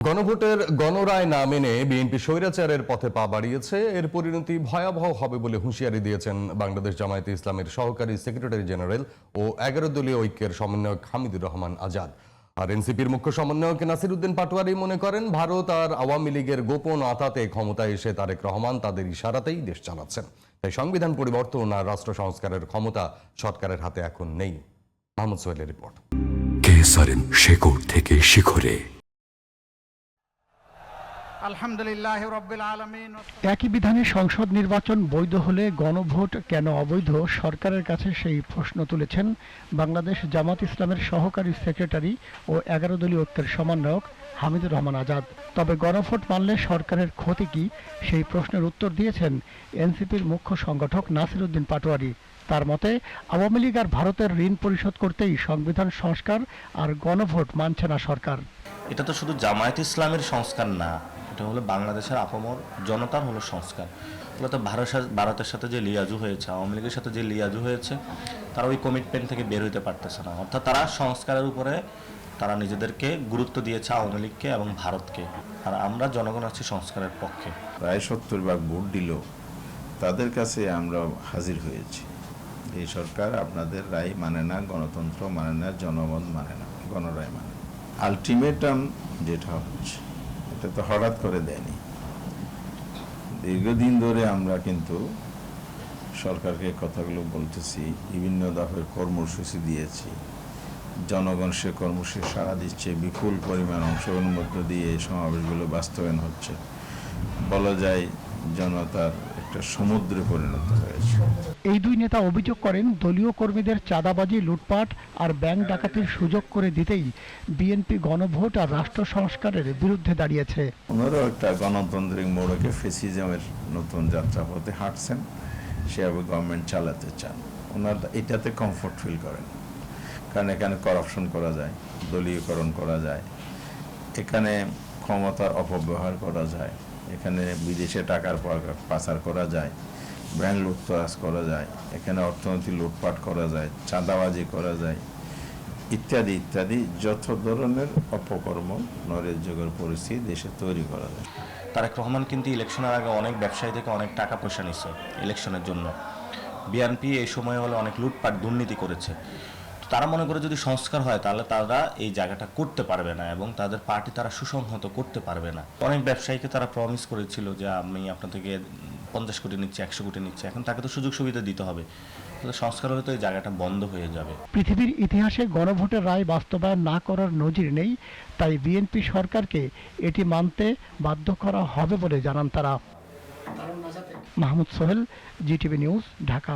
গণভোটের গণরায় না মেনে বিএনপি স্বৈরাচারের পথে পা বাড়িয়েছে। এর পরিণতি ভয়াবহ হবে বলে হুঁশিয়ারি দিয়েছেন বাংলাদেশ জামায়াতে ইসলামের সহকারী সেক্রেটারি জেনারেল ও ১১ দলীয় ঐক্যের সমন্বয়ক হামিদুর রহমান আজাদ। আর এনসিপির মুখ্য সমন্বয়ক নাসিরউদ্দিন পাটোয়ারি মনে করেন, ভারত আর আওয়ামী লীগের গোপন আঁতাতে ক্ষমতায় এসে তারেক রহমান তাদের ইশারাতেই দেশ চালাচ্ছেন। তাই সংবিধান পরিবর্তন আর রাষ্ট্র সংস্কারের ক্ষমতা সরকারের হাতে এখন নেই। মাহমুদ সোহেলের রিপোর্ট। কেসারেন শেকড় থেকে শিখরে। একই বিধানে সংসদ নির্বাচন বৈধ হলে গণভোট কেন অবৈধ, সরকারের কাছে সেই প্রশ্ন তুলেছেন বাংলাদেশ জামাত ইসলামের সহকারী সেক্রেটারি ও ১১ দলীয় ঐক্যের সমন্বয়ক হামিদুর রহমান আজাদ। তবে গণভোট মানলে সরকারের ক্ষতি কি, সেই প্রশ্নের উত্তর দিয়েছেন এনসিপির মুখ্য সংগঠক নাসিরউদ্দিন পাটোয়ারি। তার মতে, আওয়ামী লীগ আর ভারতের ঋণ পরিশোধ করতেই সংবিধান সংস্কার আর গণভোট মানছে না সরকার। এটা তো শুধু জামায়াত ইসলামের সংস্কার না, এটা হলো বাংলাদেশের আপামর জনতার হলো সংস্কার। মূলত ভারতের সাথে যে লিয়াজু হয়েছে, আওয়ামী লীগের সাথে যে লিয়াজু হয়েছে, তারা ওই কমিটমেন্ট থেকে বের হইতে পারতেছে না। অর্থাৎ তারা সংস্কারের উপরে তারা নিজেদেরকে গুরুত্ব দিয়েছে, আওয়ামী লীগকে এবং ভারতকে। আর আমরা জনগণ আছি সংস্কারের পক্ষে। প্রায় ৭০ ভাগ ভোট দিল, তাদের কাছে আমরা হাজির হয়েছি। এই সরকার আপনাদের রায় মানে না, গণতন্ত্র মানে না, জনমত মানে না, গণরায় মানে না। আলটিমেটাম যেটা হচ্ছে, এটা তো হঠাৎ করে দেয়নি। দীর্ঘদিন ধরে আমরা কিন্তু সরকারকে কথাগুলো বলতেছি, বিভিন্ন দফার কর্মসূচি দিয়েছি, জনগণ সে কর্মসূচি সাড়া দিচ্ছে, বিপুল পরিমাণ অংশগ্রহণের মধ্য দিয়ে এই সমাবেশগুলো বাস্তবায়ন হচ্ছে। বলা যায় জনতার একটা সমুদ্রে পরিণত হয়েছে। এই দুই নেতা অভিযোগ করেন, দলীয় কর্মীদের চাঁদাবাজি, লুটপাট আর ব্যাংক ডাকাতির সুযোগ করে দিতেই বিএনপি গণভোট আর রাষ্ট্র সংস্কারের বিরুদ্ধে দাঁড়িয়েছে। ওনারাও একটা গণতান্ত্রিক মোড়কে ফেসিজমের নতুন যাত্রাপথে হাঁটছেন, সেভাবে গভর্নমেন্ট চালাতে চান। ওনারা এটাতে কমফোর্ট ফিল করেন, কারণ এখানে করাপশন করা যায়, দলীয়করণ করা যায়, এখানে ক্ষমতার অপব্যবহার করা যায়, এখানে বিদেশে টাকার পাচার করা যায়, ব্যাংক লুটতরাজ করা যায়, এখানে অর্থনীতি লুটপাট করা যায়, চাঁদাবাজি করা যায়, ইত্যাদি ইত্যাদি যত ধরনের অপকর্ম নৈরাজ্যকর পরিস্থিতি দেশে তৈরি করা যায়। তারেক রহমান কিন্তু ইলেকশনের আগে অনেক ব্যবসায়ী থেকে অনেক টাকা পয়সা নিচ্ছে ইলেকশনের জন্য। বিএনপি এই সময় হলে অনেক লুটপাট দুর্নীতি করেছে। তারা মনে করে যদি সংস্কার হয় তাহলে তারা এই জায়গাটা করতে পারবে না এবং তাদের পার্টি তারা সুসংহত করতে পারবে না। অনেক ব্যবসায়ীকে তারা প্রমিস করেছিল যে আমি আপনার থেকে 50 কোটি নিচ্ছি, 100 কোটি নিচ্ছি। এখন তাকে তো সুযোগ সুবিধা দিতে হবে। সংস্কার হলে তো এই জায়গাটা বন্ধ হয়ে যাবে। পৃথিবীর ইতিহাসে গণভোটের রায় বাস্তবায়ন না করার নজির নেই, তাই বিএনপি সরকারকে এটি মানতে বাধ্য করা হবে বলে জানান তারা। Mahmud Sohel, GTV news, Dhaka.